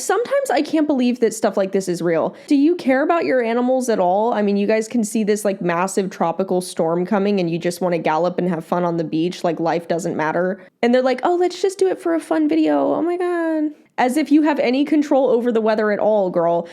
sometimes I can't believe that stuff like this is real. Do you care about your animals at all? I mean, you guys can see this like massive tropical storm coming and you just want to gallop and have fun on the beach like life doesn't matter. And they're like, oh, let's just do it for a fun video. Oh my God. As if you have any control over the weather at all, girl.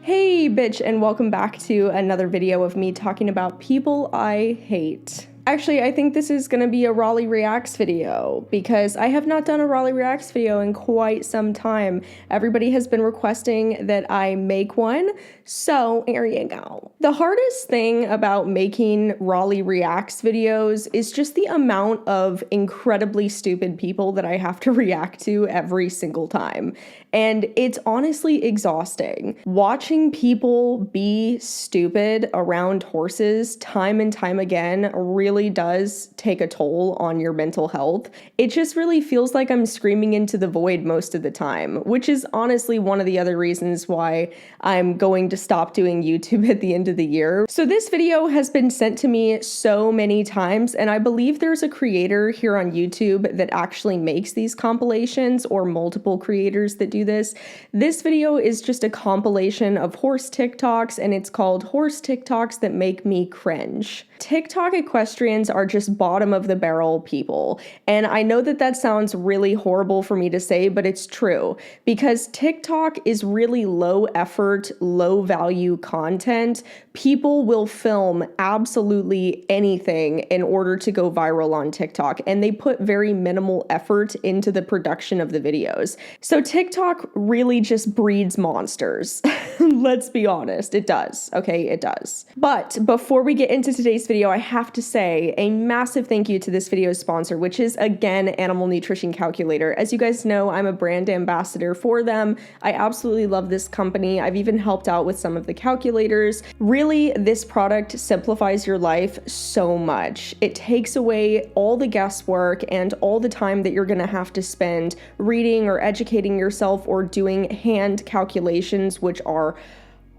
Hey bitch, and welcome back to another video of me talking about people I hate. Actually, I think this is gonna be a Raleigh Reacts video because I have not done a Raleigh Reacts video in quite some time. Everybody has been requesting that I make one, so here you go. The hardest thing about making Raleigh Reacts videos is just the amount of incredibly stupid people that I have to react to every single time. And it's honestly exhausting. Watching people be stupid around horses time and time again really does take a toll on your mental health. It just really feels like I'm screaming into the void most of the time, which is honestly one of the other reasons why I'm going to stop doing YouTube at the end of the year. So this video has been sent to me so many times, and I believe there's a creator here on YouTube that actually makes these compilations, or multiple creators that do this. This video is just a compilation of horse TikToks, and it's called Horse TikToks That Make Me Cringe. TikTok equestrians are just bottom of the barrel people. And I know that that sounds really horrible for me to say, but it's true because TikTok is really low effort, low value content. People will film absolutely anything in order to go viral on TikTok, and they put very minimal effort into the production of the videos. So TikTok really just breeds monsters. Let's be honest, it does. Okay, it does. But before we get into today's video, I have to say a massive thank you to this video's sponsor, which is again Animal Nutrition Calculator. As you guys know, I'm a brand ambassador for them. I absolutely love this company. I've even helped out with some of the calculators. Really, this product simplifies your life so much. It takes away all the guesswork and all the time that you're gonna have to spend reading or educating yourself or doing hand calculations, which are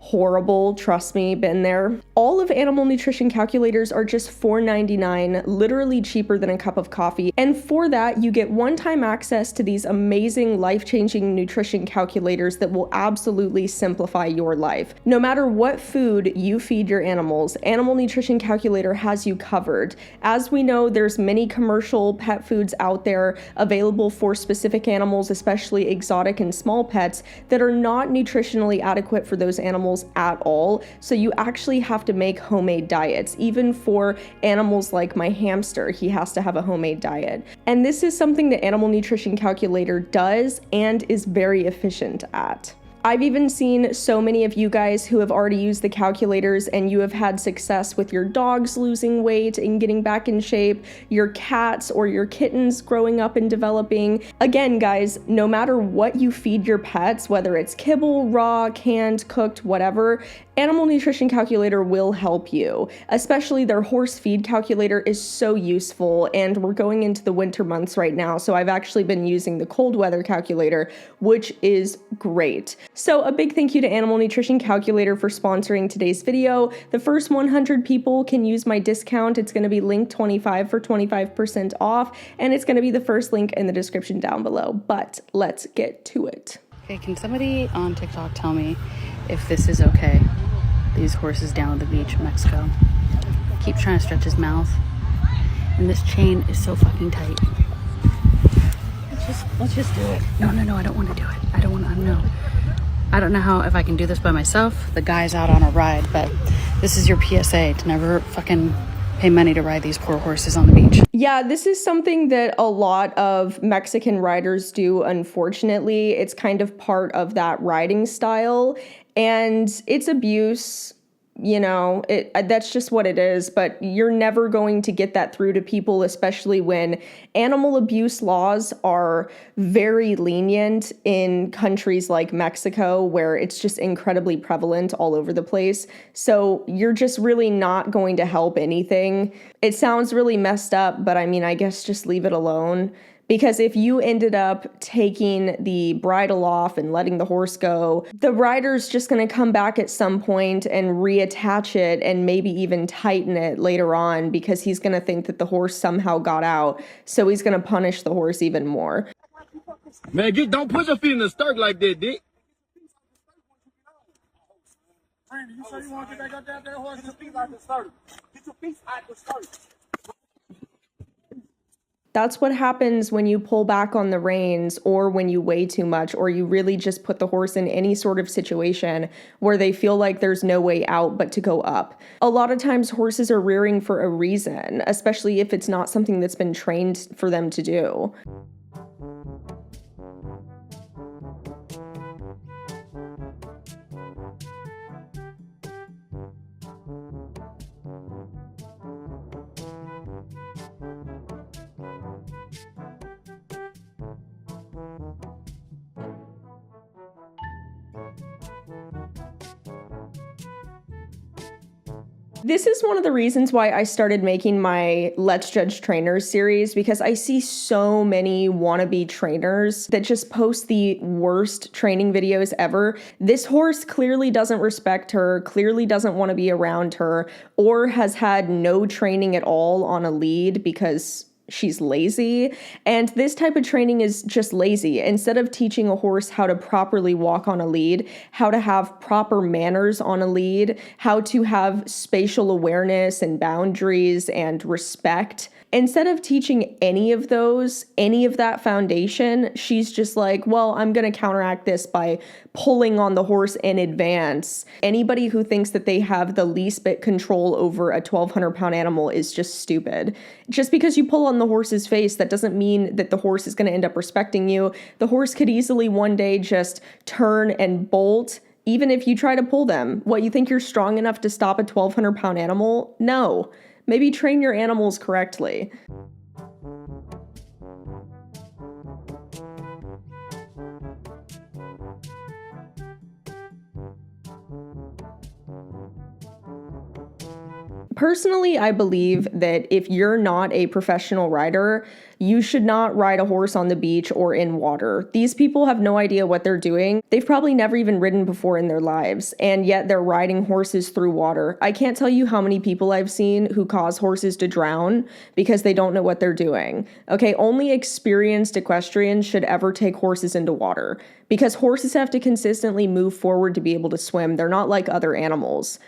horrible, trust me, been there. All of Animal Nutrition Calculators are just $4.99, literally cheaper than a cup of coffee. And for that, you get one-time access to these amazing life-changing nutrition calculators that will absolutely simplify your life. No matter what food you feed your animals, Animal Nutrition Calculator has you covered. As we know, there's many commercial pet foods out there available for specific animals, especially exotic and small pets, that are not nutritionally adequate for those animals at all. So you actually have to make homemade diets. Even for animals like my hamster, he has to have a homemade diet. And this is something that Animal Nutrition Calculator does and is very efficient at. I've even seen so many of you guys who have already used the calculators and you have had success with your dogs losing weight and getting back in shape, your cats or your kittens growing up and developing. Again, guys, no matter what you feed your pets, whether it's kibble, raw, canned, cooked, whatever, Animal Nutrition Calculator will help you. Especially their horse feed calculator is so useful, and we're going into the winter months right now, so I've actually been using the cold weather calculator, which is great. So a big thank you to Animal Nutrition Calculator for sponsoring today's video. The first 100 people can use my discount. It's going to be link25 for 25% off, and it's going to be the first link in the description down below. But let's get to it. Okay, can somebody on TikTok tell me if this is okay? These horses down at the beach in Mexico. Keeps trying to stretch his mouth. And this chain is so fucking tight. Let's just do it. No, I don't want to do it. I don't know how, if I can do this by myself. The guy's out on a ride, but this is your PSA to never fucking pay money to ride these poor horses on the beach. Yeah, this is something that a lot of Mexican riders do, unfortunately. It's kind of part of that riding style, and it's abuse. You know, that's just what it is, but you're never going to get that through to people, especially when animal abuse laws are very lenient in countries like Mexico, where it's just incredibly prevalent all over the place. So you're just really not going to help anything. It sounds really messed up, but I mean, I guess just leave it alone. Because if you ended up taking the bridle off and letting the horse go, the rider's just going to come back at some point and reattach it and maybe even tighten it later on because he's going to think that the horse somehow got out. So he's going to punish the horse even more. Man, don't put your feet in the stirrup like that, Dick. Randy, you sure you want to get back up there? That horse, get your feet out the stirrup. Get your feet out the stirrup. That's what happens when you pull back on the reins or when you weigh too much or you really just put the horse in any sort of situation where they feel like there's no way out but to go up. A lot of times horses are rearing for a reason, especially if it's not something that's been trained for them to do. This is one of the reasons why I started making my Let's Judge Trainers series, because I see so many wannabe trainers that just post the worst training videos ever. This horse clearly doesn't respect her, clearly doesn't want to be around her, or has had no training at all on a lead because she's lazy. And this type of training is just lazy. Instead of teaching a horse how to properly walk on a lead, how to have proper manners on a lead, how to have spatial awareness and boundaries and respect, instead of teaching any of those, any of that foundation, she's just like, well, I'm going to counteract this by pulling on the horse in advance. Anybody who thinks that they have the least bit control over a 1,200-pound animal is just stupid. Just because you pull on the horse's face, that doesn't mean that the horse is going to end up respecting you. The horse could easily one day just turn and bolt, even if you try to pull them. What, you think you're strong enough to stop a 1,200-pound animal? No. Maybe train your animals correctly. Personally, I believe that if you're not a professional rider, you should not ride a horse on the beach or in water. These people have no idea what they're doing. They've probably never even ridden before in their lives, and yet they're riding horses through water. I can't tell you how many people I've seen who cause horses to drown because they don't know what they're doing. Okay, only experienced equestrians should ever take horses into water because horses have to consistently move forward to be able to swim. They're not like other animals.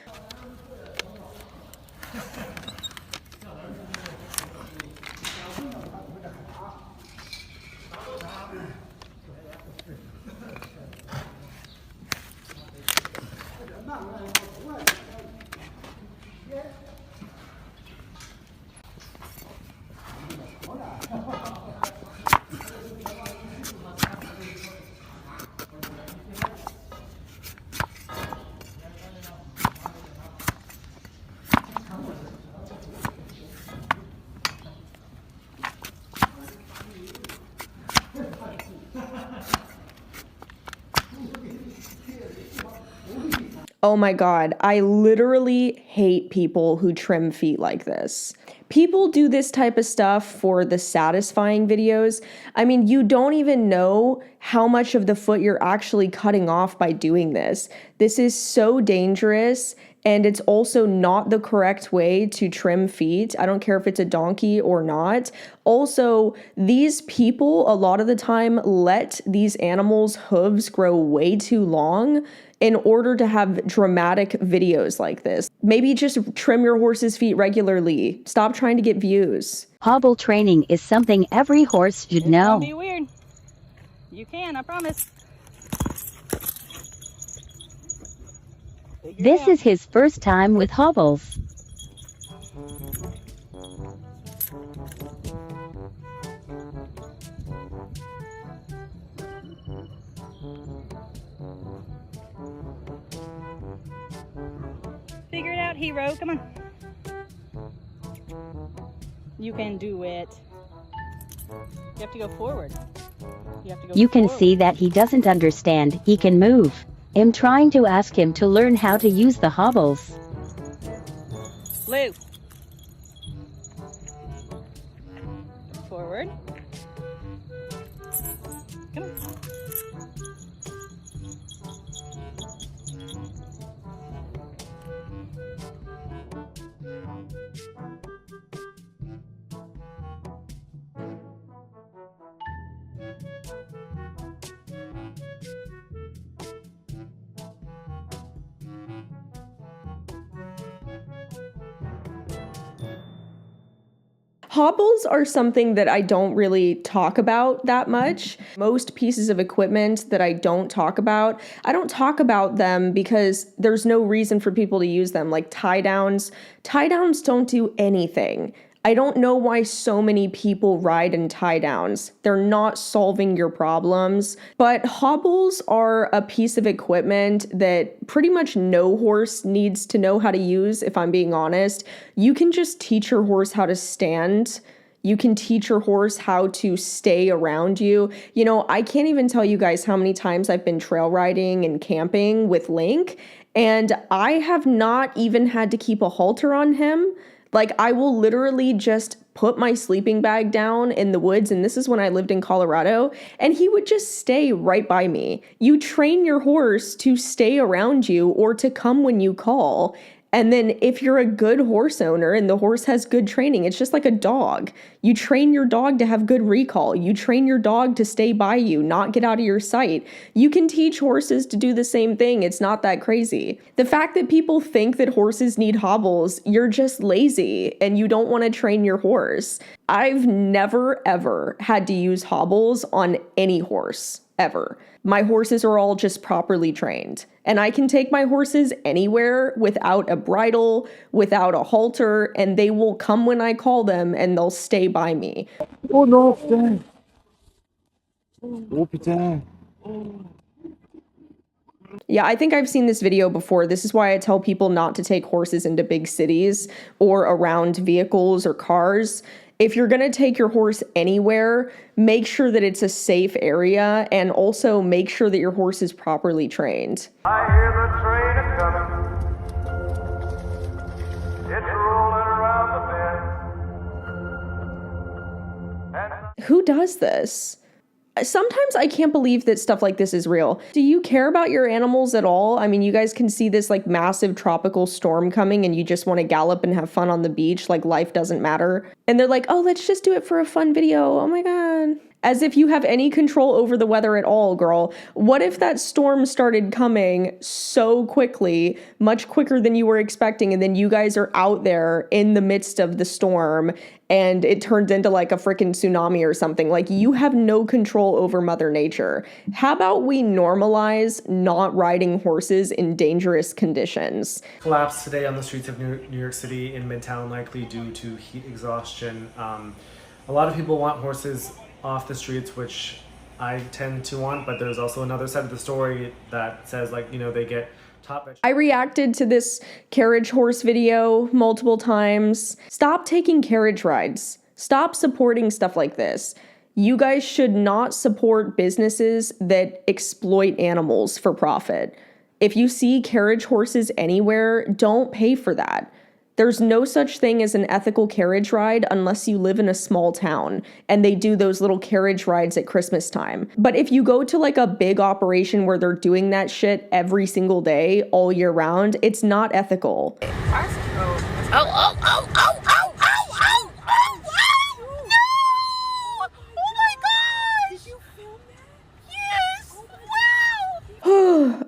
Oh my God, I literally hate people who trim feet like this. People do this type of stuff for the satisfying videos. I mean, you don't even know how much of the foot you're actually cutting off by doing this. This is so dangerous, and it's also not the correct way to trim feet. I don't care if it's a donkey or not. Also, these people, a lot of the time, let these animals' hooves grow way too long in order to have dramatic videos like this. Maybe just trim your horse's feet regularly. Stop trying to get views. Hobble training is something every horse should know. Don't be weird. You can, I promise. This is his first time with hobbles. Figure it out, hero. Come on. You can do it. You have to go forward. You can see that he doesn't understand. He can move. I'm trying to ask him to learn how to use the hobbles. Blue. Forward. Come on. Hobbles are something that I don't really talk about that much. Most pieces of equipment that I don't talk about them because there's no reason for people to use them. Like tie downs don't do anything. I don't know why so many people ride in tie downs. They're not solving your problems. But hobbles are a piece of equipment that pretty much no horse needs to know how to use, if I'm being honest. You can just teach your horse how to stand. You can teach your horse how to stay around you. You know, I can't even tell you guys how many times I've been trail riding and camping with Link, and I have not even had to keep a halter on him. Like, I will literally just put my sleeping bag down in the woods, and this is when I lived in Colorado, and he would just stay right by me. You train your horse to stay around you or to come when you call. And then if you're a good horse owner and the horse has good training, it's just like a dog. You train your dog to have good recall. You train your dog to stay by you, not get out of your sight. You can teach horses to do the same thing. It's not that crazy. The fact that people think that horses need hobbles, you're just lazy and you don't want to train your horse. I've never, ever had to use hobbles on any horse, ever. My horses are all just properly trained. And I can take my horses anywhere without a bridle, without a halter, and they will come when I call them and they'll stay by me. Oh non, putain. Oh putain. Yeah, I think I've seen this video before. This is why I tell people not to take horses into big cities or around vehicles or cars. If you're going to take your horse anywhere, make sure that it's a safe area and also make sure that your horse is properly trained. I hear the train is coming. It's rolling around the bend. Who does this? Sometimes I can't believe that stuff like this is real. Do you care about your animals at all? I mean, you guys can see this like massive tropical storm coming and you just want to gallop and have fun on the beach like life doesn't matter. And they're like, oh, let's just do it for a fun video. Oh my God. As if you have any control over the weather at all, girl. What if that storm started coming so quickly, much quicker than you were expecting, and then you guys are out there in the midst of the storm and it turns into like a freaking tsunami or something? Like, you have no control over Mother Nature. How about we normalize not riding horses in dangerous conditions? Collapse today on the streets of New York City in Midtown, likely due to heat exhaustion. A lot of people want horses off the streets, which I tend to want, but there's also another side of the story that says, like, you know, they get top. I reacted to this carriage horse video multiple times. Stop taking carriage rides. Stop supporting stuff like this. You guys should not support businesses that exploit animals for profit. If you see carriage horses anywhere, don't pay for that. There's no such thing as an ethical carriage ride unless you live in a small town and they do those little carriage rides at Christmas time. But if you go to like a big operation where they're doing that shit every single day, all year round, it's not ethical.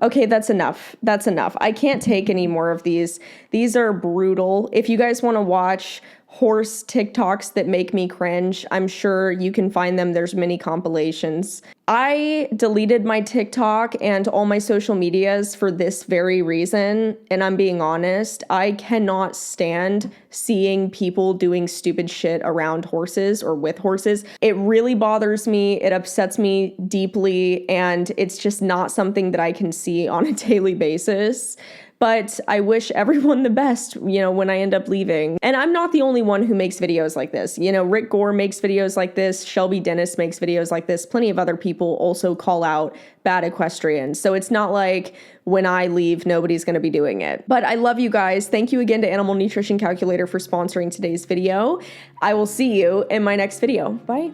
Okay, that's enough. That's enough. I can't take any more of these. These are brutal. If you guys want to watch horse TikToks that make me cringe, I'm sure you can find them. There's many compilations. I deleted my TikTok and all my social medias for this very reason, and I'm being honest. I cannot stand seeing people doing stupid shit around horses or with horses. It really bothers me. It upsets me deeply, and it's just not something that I can see on a daily basis. But I wish everyone the best, you know, when I end up leaving. And I'm not the only one who makes videos like this. You know, Rick Gore makes videos like this. Shelby Dennis makes videos like this. Plenty of other people also call out bad equestrians. So it's not like when I leave, nobody's going to be doing it. But I love you guys. Thank you again to Animal Nutrition Calculator for sponsoring today's video. I will see you in my next video. Bye.